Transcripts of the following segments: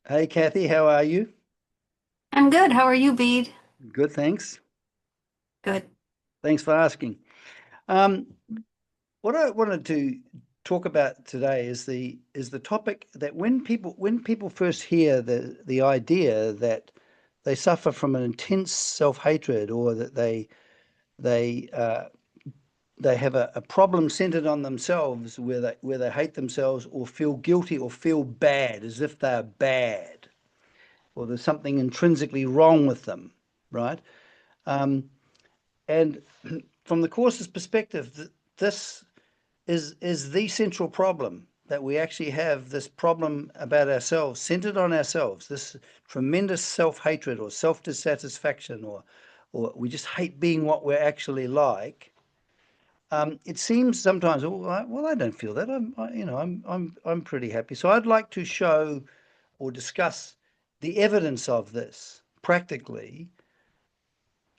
Hey, Kathy, how are you? I'm good. How are you, Bede? Good, thanks. Good. Thanks for asking. Um, what I wanted to talk about today is the topic that when people first hear the idea that they suffer from an intense self-hatred or that they have a problem centered on themselves where they hate themselves or feel guilty or feel bad as if they're bad or there's something intrinsically wrong with them, right? Um, And from the course's perspective, this is the central problem that we actually have this problem about ourselves, centered on ourselves, this tremendous self-hatred or self-dissatisfaction, or we just hate being what we're actually like. It seems sometimes, well, I don't feel that. I'm pretty happy. So I'd like to show or discuss the evidence of this practically,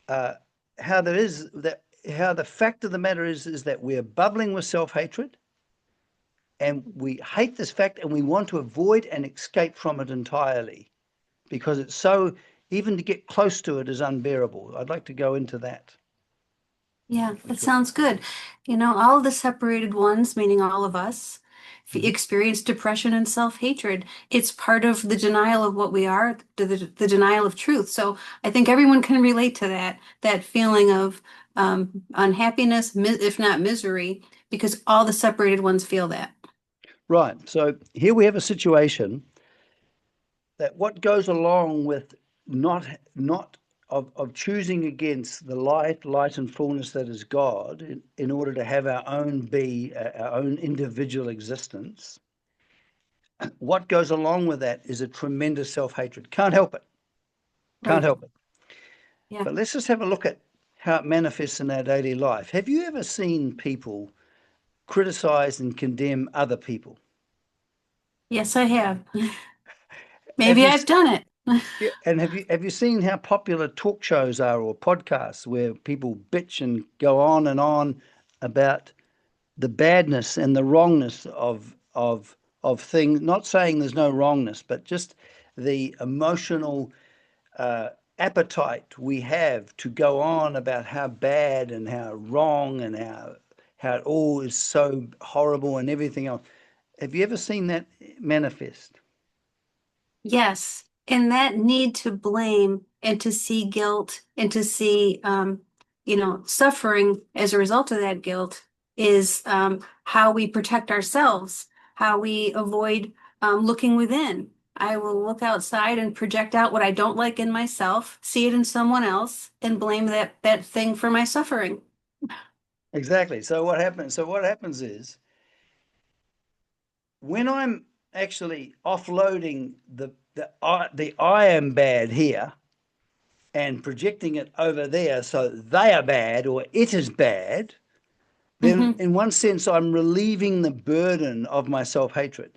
uh, how there is that how the fact of the matter is that we're bubbling with self-hatred and we hate this fact and we want to avoid and escape from it entirely because it's so even to get close to it is unbearable. I'd like to go into that. Yeah, that What's your sounds good. All the separated ones, meaning all of us, Mhm. experience depression and self-hatred. It's part of the denial of what we are, the denial of truth. So I think everyone can relate to that feeling of unhappiness, if not misery, because all the separated ones feel that. Right. So here we have a situation that what goes along with not of choosing against the light and fullness that is God in order to have our own our own individual existence. What goes along with that is a tremendous self-hatred. Can't help it. Can't Right. help it. Yeah. But let's just have a look at how it manifests in our daily life. Have you ever seen people criticize and condemn other people? Yes, I have. Have Maybe you I've done it. Yeah, and have you seen how popular talk shows are or podcasts where people bitch and go on and on about the badness and the wrongness of things, not saying there's no wrongness, but just the emotional uh, appetite we have to go on about how bad and how wrong and how it all is so horrible and everything else. Have you ever seen that manifest? Yes, and that need to blame and to see guilt and to see, suffering as a result of that guilt is how we protect ourselves, how we avoid looking within. I will look outside and project out what I don't like in myself, see it in someone else, and blame that thing for my suffering. Exactly. So what happens is when I'm actually offloading the I am bad here and projecting it over there so they are bad or it is bad, then Hmm. in one sense I'm relieving the burden of my self-hatred.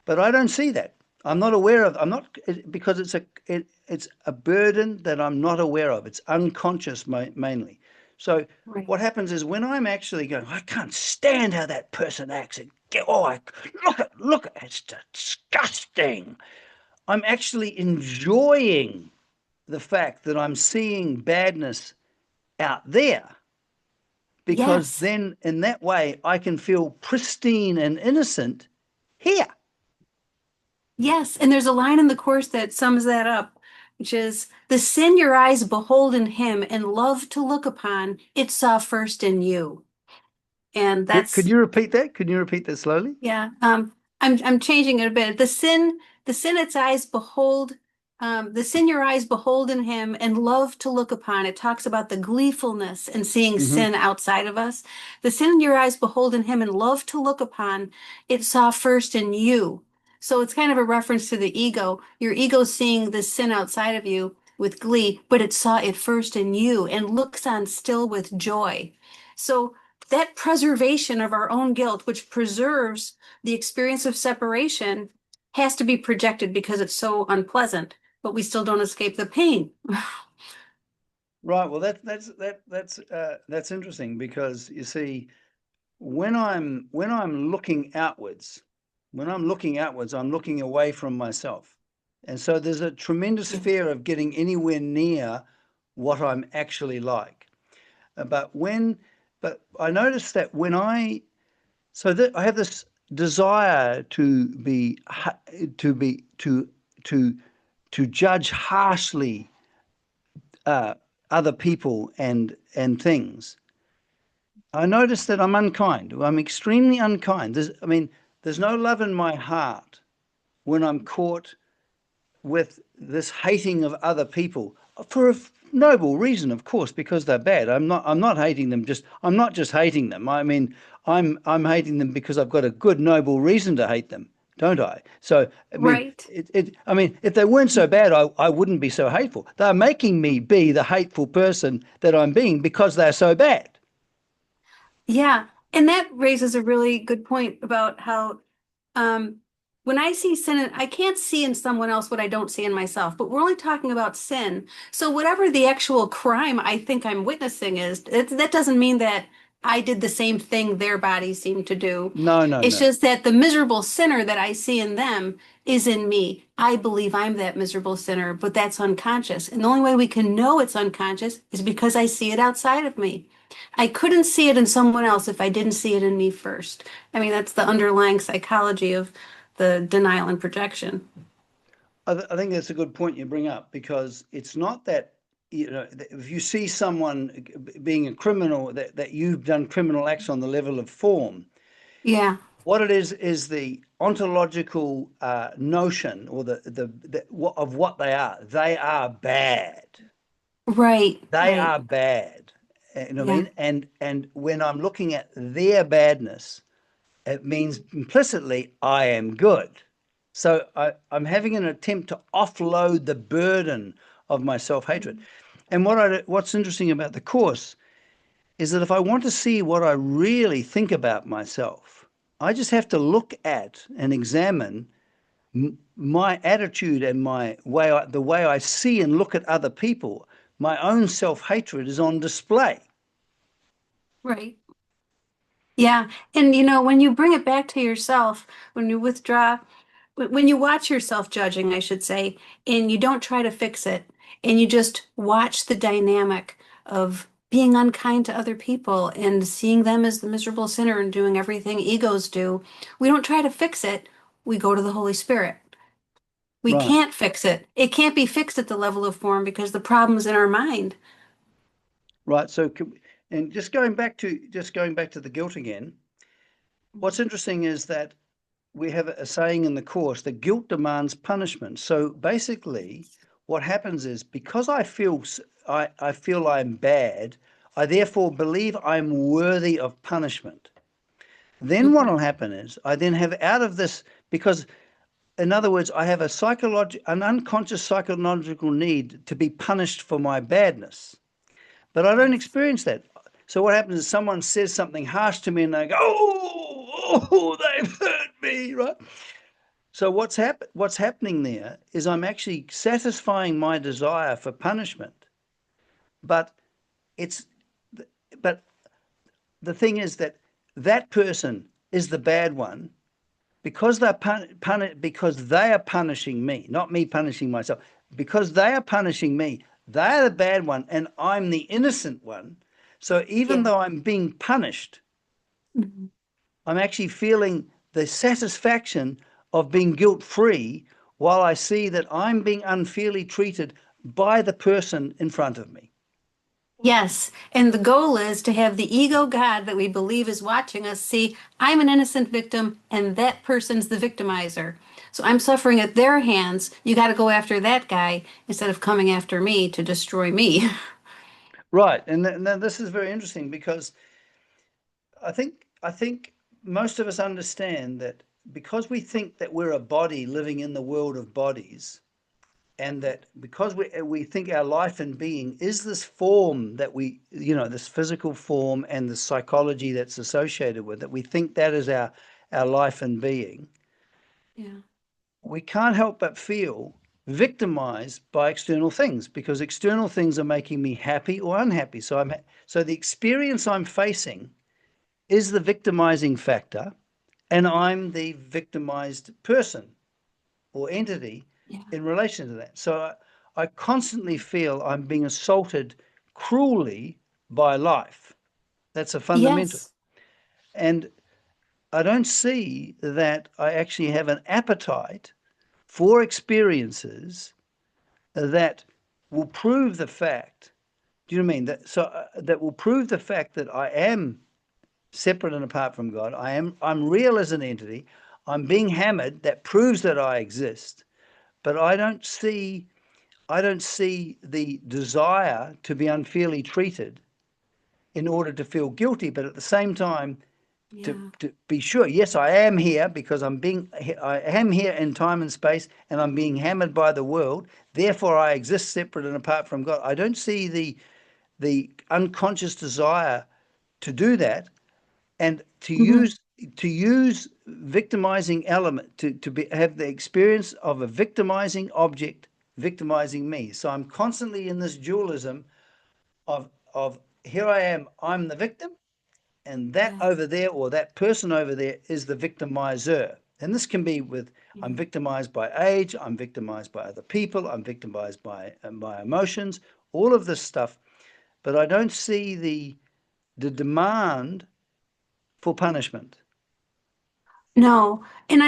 But I don't see that. I'm not aware of. I'm not because it's a burden that I'm not aware of. It's unconscious mainly. So Right. what happens is when I'm actually going, I can't stand how that person acts. And look, it's disgusting. I'm actually enjoying the fact that I'm seeing badness out there because Yes. then in that way I can feel pristine and innocent here. Yes, and there's a line in the course that sums that up, which is the sin your eyes behold in him and love to look upon, it saw first in you. And Could that's you repeat that? Could you repeat that slowly? yeah. I'm changing it a bit. The sin its eyes behold, the sin your eyes behold in him and love to look upon. It talks about the gleefulness and seeing Hmm. sin outside of us. The sin your eyes behold in him and love to look upon, it saw first in you. So it's kind of a reference to the ego. Your ego seeing the sin outside of you with glee, but it saw it first in you and looks on still with joy. So that preservation of our own guilt, which preserves the experience of separation, has to be projected because it's so unpleasant, but we still don't escape the pain. Right. Well, that's interesting because you see, when I'm looking outwards, I'm looking away from myself. And so there's a tremendous fear of getting anywhere near what I'm actually like. But I noticed that when so that I have this desire to be to judge harshly uh, other people and things. I notice that I'm unkind. I'm extremely unkind. There's no love in my heart when I'm caught with this hating of other people for a noble reason, of course, because they're bad. I'm not hating them. I'm not just hating them. I mean, I'm hating them because I've got a good noble reason to hate them, don't I? So I mean, Right. if they weren't so bad, I wouldn't be so hateful. They're making me be the hateful person that I'm being because they're so bad. Yeah. And that raises a really good point about how um, when I see sin, I can't see in someone else what I don't see in myself, but we're only talking about sin. So whatever the actual crime I think I'm witnessing is, that doesn't mean that I did the same thing their body seemed to do. No, no, It's no. just that the miserable sinner that I see in them is in me. I believe I'm that miserable sinner, but that's unconscious. And the only way we can know it's unconscious is because I see it outside of me. I couldn't see it in someone else if I didn't see it in me first. I mean, that's the underlying psychology of the denial and projection. I think that's a good point you bring up because it's not that, if you see someone being a criminal, that you've done criminal acts on the level of form. Yeah, What it is the ontological notion or of what they are. They are bad. right, They right. are bad. You know what I Yeah, mean? And when I'm looking at their badness, it means implicitly I am good. So I'm having an attempt to offload the burden of my self-hatred. And what's interesting about the course is that if I want to see what I really think about myself, I just have to look at and examine my attitude and the way I see and look at other people. My own self-hatred is on display. right. Yeah. And when you bring it back to yourself, when you withdraw, when you watch yourself judging, I should say, and you don't try to fix it, and you just watch the dynamic of being unkind to other people and seeing them as the miserable sinner and doing everything egos do, we don't try to fix it. We go to the Holy Spirit. We Right, can't fix it. It can't be fixed at the level of form because the problem's in our mind. right. And just going back to the guilt again. What's interesting is that we have a saying in the course that guilt demands punishment. So basically, what happens is because I feel I'm bad, I therefore believe I'm worthy of punishment. Then what Mhm. will happen is I then have out of this because in other words, I have an unconscious psychological need to be punished for my badness, but I don't Yes. experience that. So what happens is someone says something harsh to me, and I go, "Oh, they've hurt me," right? So what's happening there is I'm actually satisfying my desire for punishment, but it's but the thing is that that person is the bad one because because they are punishing me, not me punishing myself. Because they are punishing me, they're the bad one, and I'm the innocent one. So even Yeah. though I'm being punished, Mhm. I'm actually feeling the satisfaction of being guilt free while I see that I'm being unfairly treated by the person in front of me. Yes. And the goal is to have the ego God that we believe is watching us see, I'm an innocent victim and that person's the victimizer. So I'm suffering at their hands. You got to go after that guy instead of coming after me to destroy me. Right. And this is very interesting because I think most of us understand that because we think that we're a body living in the world of bodies, and that because we think our life and being is this form that this physical form and the psychology that's associated with it, we think that is our life and being. Yeah. We can't help but feel victimized by external things because external things are making me happy or unhappy. So the experience I'm facing is the victimizing factor, and I'm the victimized person or entity. in relation to that. So I constantly feel I'm being assaulted cruelly by life. That's a fundamental. Yes. And I don't see that I actually have an appetite for experiences that will prove the fact. Do you know what I mean? That will prove the fact that I am separate and apart from God. I'm real as an entity. I'm being hammered. That proves that I exist. But I don't see the desire to be unfairly treated in order to feel guilty. But at the same time, Yeah. to be sure, yes, I am here because I am here in time and space, and I'm being hammered by the world. Therefore, I exist separate and apart from God. I don't see the unconscious desire to do that, and to Mhm. use victimizing element to have the experience of a victimizing object victimizing me. So I'm constantly in this dualism of here I am, I'm the victim, and that Yes. over there or that person over there is the victimizer. And this can be with I'm Yeah. victimized by age, I'm victimized by other people, I'm victimized by my emotions, all of this stuff. But I don't see the demand for punishment. No, and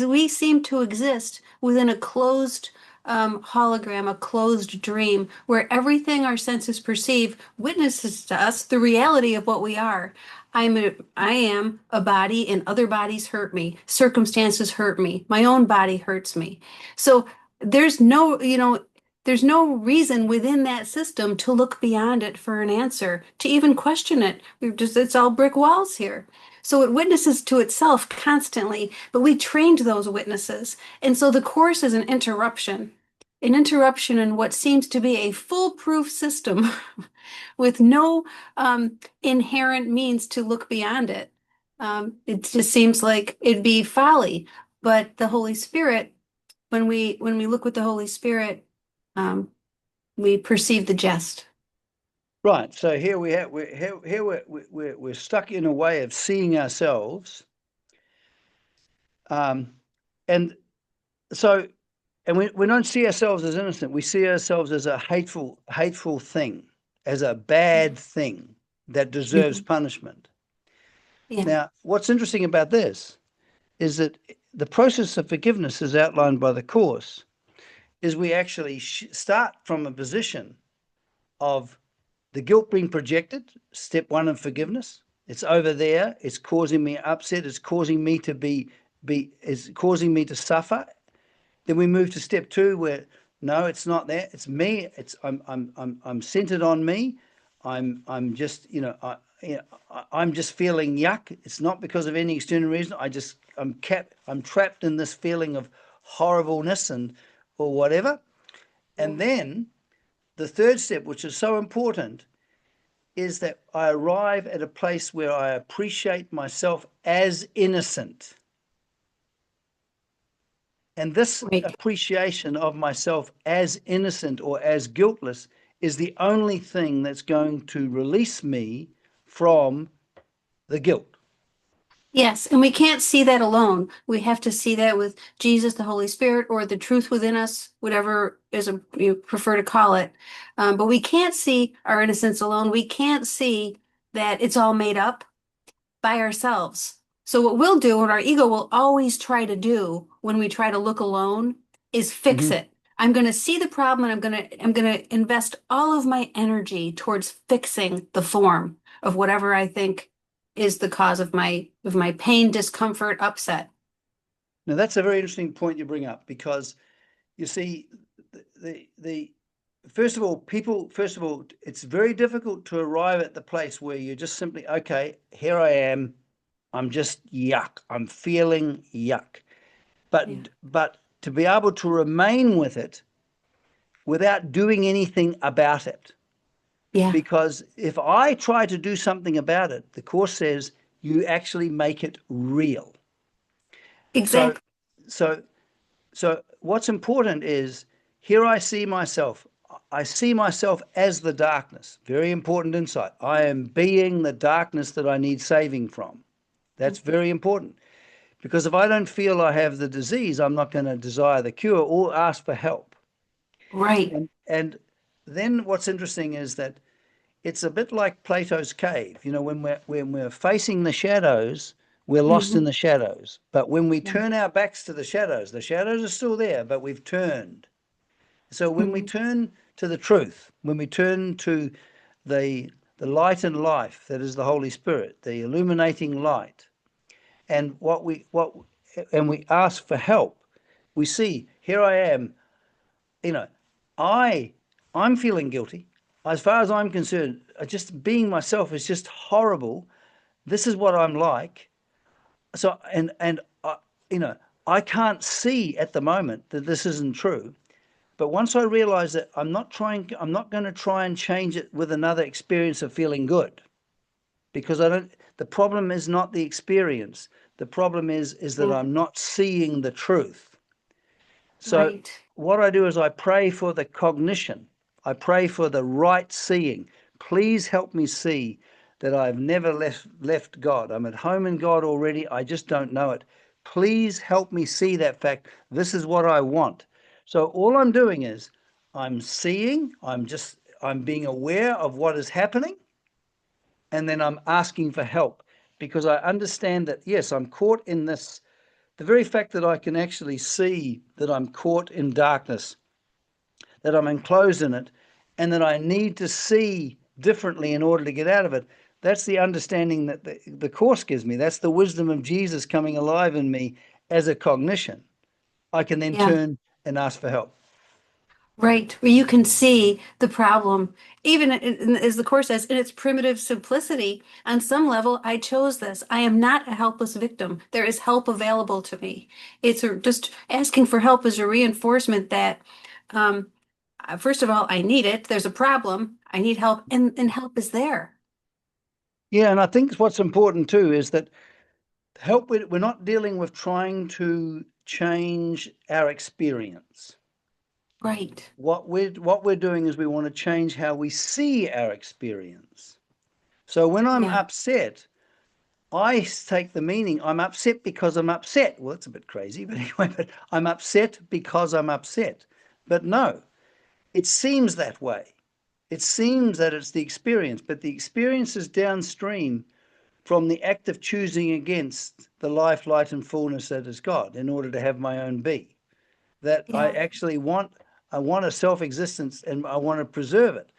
we seem to exist within a closed hologram, a closed dream, where everything our senses perceive witnesses to us the reality of what we are. I am a body, and other bodies hurt me. Circumstances hurt me. My own body hurts me. So there's no, there's no reason within that system to look beyond it for an answer, to even question it. It's all brick walls here. So it witnesses to itself constantly, but we trained those witnesses. And so the course is an interruption in what seems to be a foolproof system with no inherent means to look beyond it. It just seems like it'd be folly. But the Holy Spirit, when we look with the Holy Spirit, um, we perceive the jest. Right. So here we have we're stuck in a way of seeing ourselves, um, and so we don't see ourselves as innocent. We see ourselves as a hateful thing, as a Yeah. bad thing that deserves Mhm. punishment. Yeah. Now, what's interesting about this is that the process of forgiveness, as outlined by the Course, is we actually start from a position of the guilt being projected, step one of forgiveness. It's over there. It's causing me upset. It's causing me to it's causing me to suffer. Then we move to step two, where no, it's not that. It's me. I'm centered on me. I'm just I'm just feeling yuck. It's not because of any external reason. I'm trapped in this feeling of horribleness and or whatever. And Yeah. then the third step, which is so important, is that I arrive at a place where I appreciate myself as innocent. And this Right. appreciation of myself as innocent or as guiltless is the only thing that's going to release me from the guilt. Yes, and we can't see that alone. We have to see that with Jesus, the Holy Spirit, or the truth within us, whatever you prefer to call it. But we can't see our innocence alone. We can't see that it's all made up by ourselves. So what we'll do, and our ego will always try to do when we try to look alone, is fix Mm-hmm. it. I'm going to see the problem, and I'm going to invest all of my energy towards fixing the form of whatever I think is the cause of my pain, discomfort, upset. Now that's a very interesting point you bring up, because you see, the first of all, it's very difficult to arrive at the place where you're just simply, okay, here I am, I'm just yuck, I'm feeling yuck. Yeah. But to be able to remain with it without doing anything about it. Yeah, Because if I try to do something about it, the Course says you actually make it real. So, exactly. so, so what's important is, here I see myself. I see myself as the darkness. Very important insight. I am being the darkness that I need saving from. That's very important, Because if I don't feel I have the disease, I'm not going to desire the cure or ask for help. Right. And then what's interesting is that it's a bit like Plato's cave. You know, when we're facing the shadows, we're lost in Hmm. the shadows. But when we Yeah. turn our backs to the shadows are still there, but we've turned. So when we Mhm. turn to the truth, when we turn to the the light and life that is the Holy Spirit, the illuminating light, and we ask for help, we see, here I am, you know, I I'm feeling guilty. As far as I'm concerned, just being myself is just horrible. This is what I'm like. So and you know, I can't see at the moment that this isn't true. But once I realize that I'm not going to try and change it with another experience of feeling good, because I don't. The problem is not the experience. The problem is that Yeah. I'm not seeing the truth. So Right. what I do is I pray for the cognition. I pray for the right seeing. Please help me see that I've never left God. I'm at home in God already. I just don't know it. Please help me see that fact. This is what I want. So all I'm doing is I'm seeing, I'm being aware of what is happening, and then I'm asking for help because I understand that yes, I'm caught in this. The very fact that I can actually see that I'm caught in darkness, that I'm enclosed in it, and that I need to see differently in order to get out of it. That's the understanding that the Course gives me. That's the wisdom of Jesus coming alive in me as a cognition. I can then Yeah. turn and ask for help. Right. Where you can see the problem, even as the Course says, in its primitive simplicity. On some level, I chose this. I am not a helpless victim. There is help available to me. Just asking for help is a reinforcement that, um, first of all, I need it. There's a problem. I need help, and help is there. Yeah, and I think what's important too is that help, we're not dealing with trying to change our experience. Right. What we're doing is we want to change how we see our experience. So when I'm Yeah. upset, I take the meaning I'm upset because I'm upset. Well, that's a bit crazy, but anyway, but I'm upset because I'm upset. But no, it seems that way. It seems that it's the experience, but the experience is downstream from the act of choosing against the life, light, and fullness that is God in order to have my own be. That I Yeah. actually want, I want a self existence and I want to preserve it.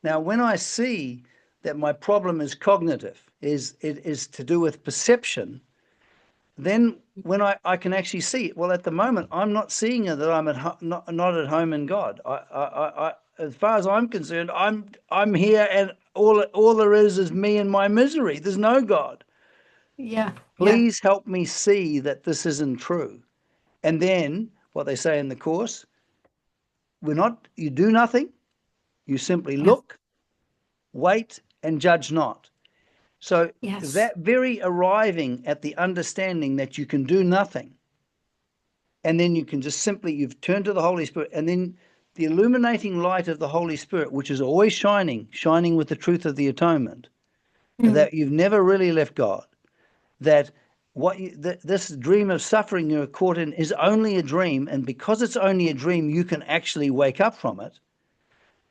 Now, when I see that my problem is cognitive, it is to do with perception, then when I can actually see it, well, at the moment, I'm not seeing it that I'm not at home in God. As far as I'm concerned, I'm here, and all there is me and my misery. There's no God. Yeah. Yeah. Please help me see that this isn't true. And then what they say in the Course, you do nothing, you simply Yeah. look, wait, and judge not. So Yes. that very arriving at the understanding that you can do nothing, and then you can just simply, you've turned to the Holy Spirit, and then the illuminating light of the Holy Spirit, which is always shining with the truth of the atonement, Mm. that you've never really left God, that this dream of suffering you're caught in is only a dream, and because it's only a dream, you can actually wake up from it.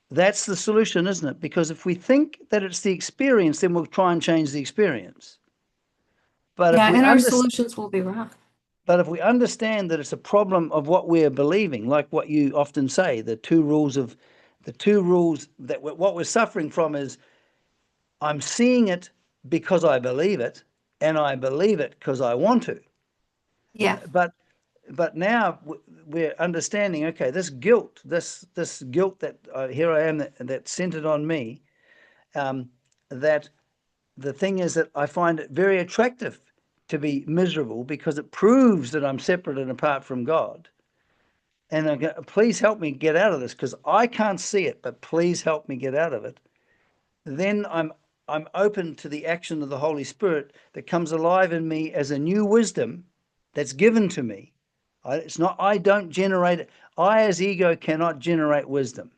That's the solution, isn't it? Because if we think that it's the experience, then we'll try and change the experience. But if Yeah. we And our understand solutions will be wrong. But if we understand that it's a problem of what we're believing, like what you often say, the two rules that what we're suffering from is I'm seeing it because I believe it, and I believe it because I want to. Yeah. But now we're understanding. Okay, this guilt that here I am that's centered on me. Um, that the thing is that I find it very attractive to be miserable because it proves that I'm separate and apart from God. And please help me get out of this because I can't see it, but please help me get out of it. Then I'm open to the action of the Holy Spirit that comes alive in me as a new wisdom that's given to me. It's not, I don't generate it. I, as ego, cannot generate wisdom.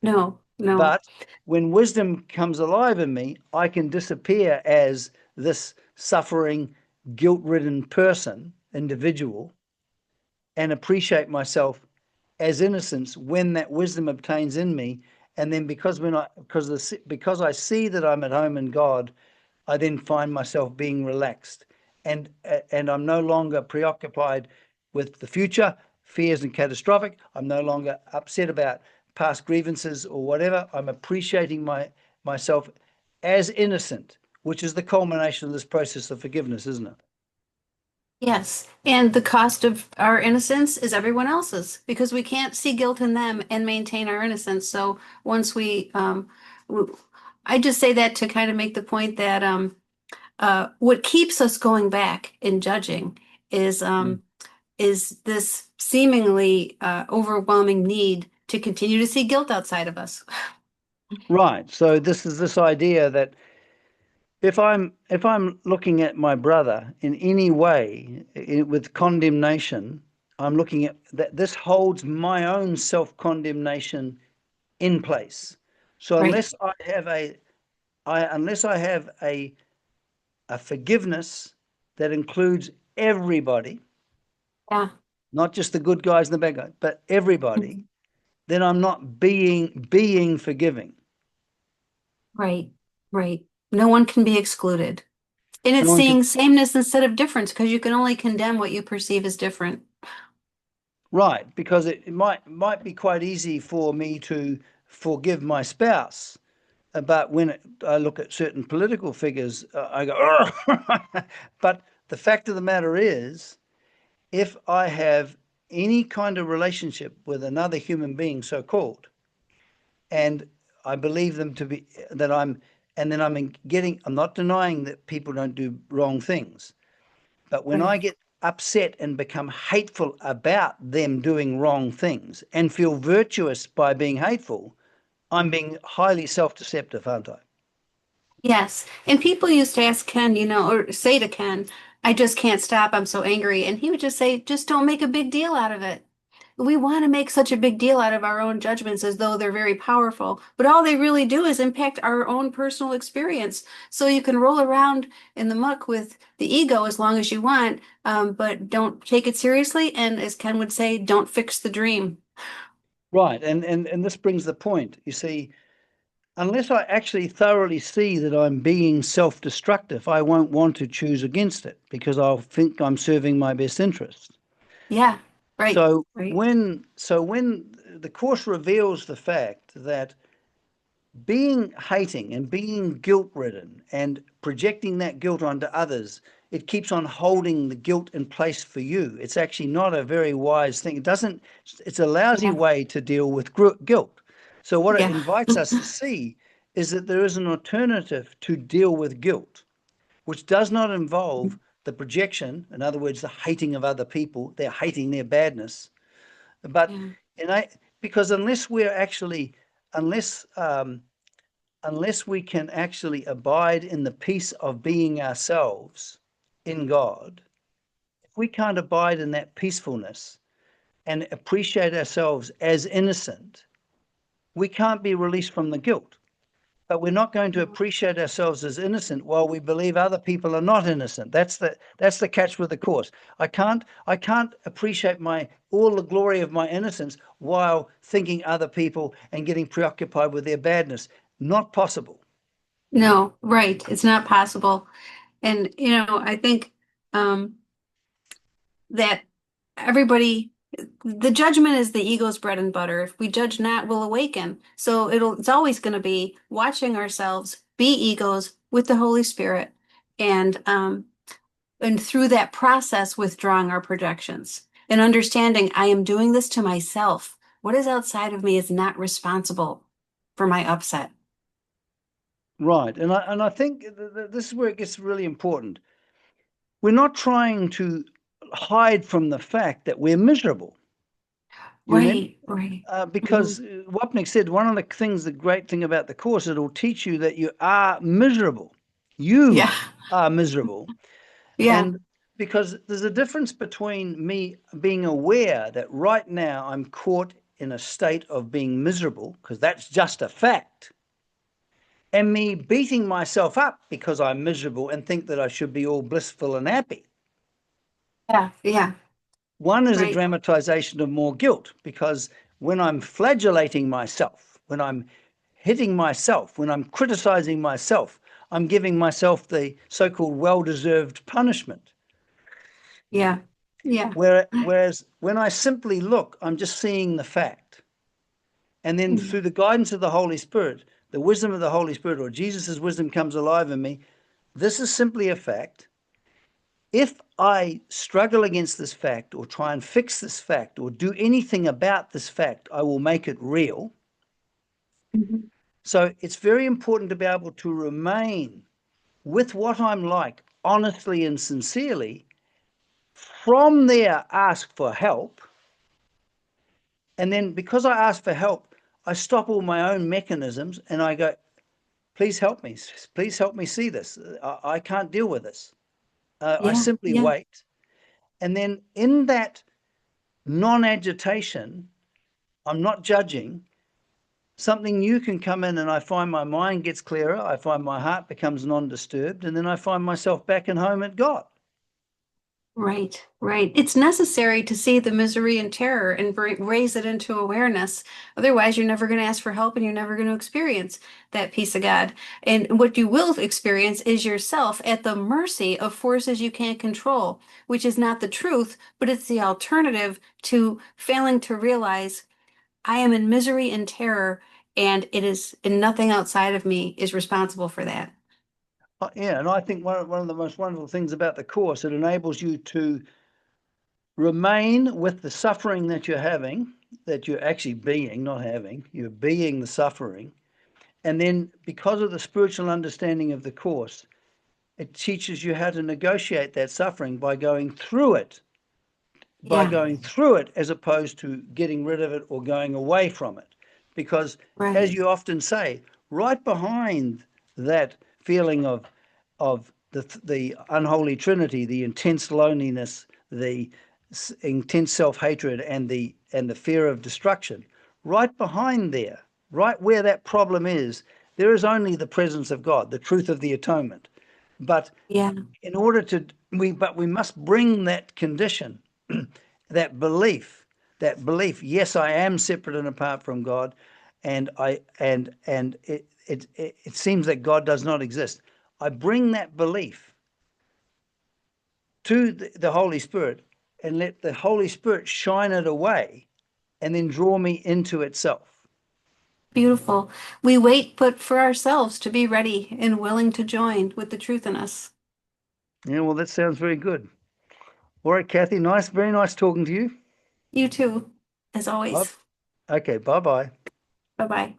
No. No. But when wisdom comes alive in me, I can disappear as this suffering, guilt-ridden person, individual, and appreciate myself as innocence when that wisdom obtains in me. And then because I see that I'm at home in God, I then find myself being relaxed, and I'm no longer preoccupied with the future, fears and catastrophic. I'm no longer upset about past grievances or whatever. I'm appreciating myself as innocent, which is the culmination of this process of forgiveness, isn't it? Yes, and the cost of our innocence is everyone else's because we can't see guilt in them and maintain our innocence. So once w- I just say that to kind of make the point that what keeps us going back in judging is Mm. um, is this seemingly overwhelming need to continue to see guilt outside of us. Right. So this is this idea that if I'm looking at my brother in any way with condemnation, I'm looking at that this holds my own self-condemnation in place. So Right. unless I have a forgiveness that includes everybody, Yeah. not just the good guys and the bad guys, but everybody, Mhm. then I'm not being forgiving. Right. Right. No one can be excluded. And No it's one can. seeing sameness instead of difference because you can only condemn what you perceive as different. Right, because it might be quite easy for me to forgive my spouse, but when I look at certain political figures, I go, "Ugh." But the fact of the matter is, if I have any kind of relationship with another human being, so called, and I believe them to be that I'm, and then I'm not denying that people don't do wrong things, but when I Right. get upset and become hateful about them doing wrong things and feel virtuous by being hateful, I'm being highly self-deceptive, aren't I? Yes. And people used to ask Ken, or say to Ken, I just can't stop. I'm so angry. And he would just say, just don't make a big deal out of it. We want to make such a big deal out of our own judgments as though they're very powerful, but all they really do is impact our own personal experience. So you can roll around in the muck with the ego as long as you want, but don't take it seriously. And as Ken would say, don't fix the dream. Right. And this brings the point. You see, unless I actually thoroughly see that I'm being self-destructive, I won't want to choose against it because I'll think I'm serving my best interest. Yeah, right, right. When the course reveals the fact that being hating and being guilt ridden and projecting that guilt onto others, it keeps on holding the guilt in place for you. It's actually not a very wise thing. It's a lousy Yeah, way to deal with guilt. So what it yeah, invites us to see is that there is an alternative to deal with guilt, which does not involve the projection, in other words, the hating of other people, they're hating their badness. But yeah. and I because unless unless we can actually abide in the peace of being ourselves in God, if we can't abide in that peacefulness and appreciate ourselves as innocent, we can't be released from the guilt. But we're not going to appreciate ourselves as innocent while we believe other people are not innocent. That's the catch with the course. I can't appreciate my all the glory of my innocence while thinking other people and getting preoccupied with their badness. Not possible. No, right. It's not possible. And, I think um, that everybody, the judgment is the ego's bread and butter. If we judge not, we'll awaken. So it's always going to be watching ourselves be egos with the Holy Spirit and through that process, withdrawing our projections and understanding I am doing this to myself. What is outside of me is not responsible for my upset. Right. And I think this is where it gets really important. We're not trying to hide from the fact that we're miserable. You know what I mean? Right, right. Because Mhm. Wapnick said one of the things, the great thing about the course, it'll teach you that you are miserable. Yeah, You are miserable. yeah, And because there's a difference between me being aware that right now I'm caught in a state of being miserable, because that's just a fact, and me beating myself up because I'm miserable and think that I should be all blissful and happy. Yeah. Yeah. One is a Right. dramatization of more guilt, because when I'm flagellating myself, when I'm hitting myself, when I'm criticizing myself, I'm giving myself the so-called well-deserved punishment. Yeah. Yeah. Whereas when I simply look, I'm just seeing the fact. And then Mhm. through the guidance of the Holy Spirit, the wisdom of the Holy Spirit, or Jesus' wisdom comes alive in me. This is simply a fact. If I struggle against this fact or try and fix this fact or do anything about this fact, I will make it real. Mhm. So it's very important to be able to remain with what I'm like, honestly and sincerely. From there, ask for help. And then because I ask for help, I stop all my own mechanisms and I go, please help me. Please help me see this. I can't deal with this. I Yeah. simply Yeah. wait. And then in that non-agitation, I'm not judging. Something new can come in, and I find my mind gets clearer. I find my heart becomes non-disturbed, and then I find myself back at home at God. Right, right. It's necessary to see the misery and terror and raise it into awareness. Otherwise, you're never going to ask for help and you're never going to experience that peace of God. And what you will experience is yourself at the mercy of forces you can't control, which is not the truth, but it's the alternative to failing to realize I am in misery and terror, and nothing outside of me is responsible for that. Yeah, and I think one of the most wonderful things about the Course, it enables you to remain with the suffering that you're having, that you're actually being, not having, you're being the suffering. And then because of the spiritual understanding of the Course, it teaches you how to negotiate that suffering by Yeah, going through it as opposed to getting rid of it or going away from it. Because, as right. you often say, right behind that feeling of the unholy trinity, the intense loneliness, the intense self-hatred, and the fear of destruction, right behind there, right where that problem is, there is only the presence of God, the truth of the atonement. But Yeah, in order to we must bring that condition, that belief, yes, I am separate and apart from God, and it seems that God does not exist. I bring that belief to the Holy Spirit and let the Holy Spirit shine it away and then draw me into itself. beautiful. We wait but for ourselves to be ready and willing to join with the truth in us. Yeah, well, that sounds very good. All right, Kathy, nice, very nice talking to you. You too, as Bye. always. Okay, bye bye. Bye bye.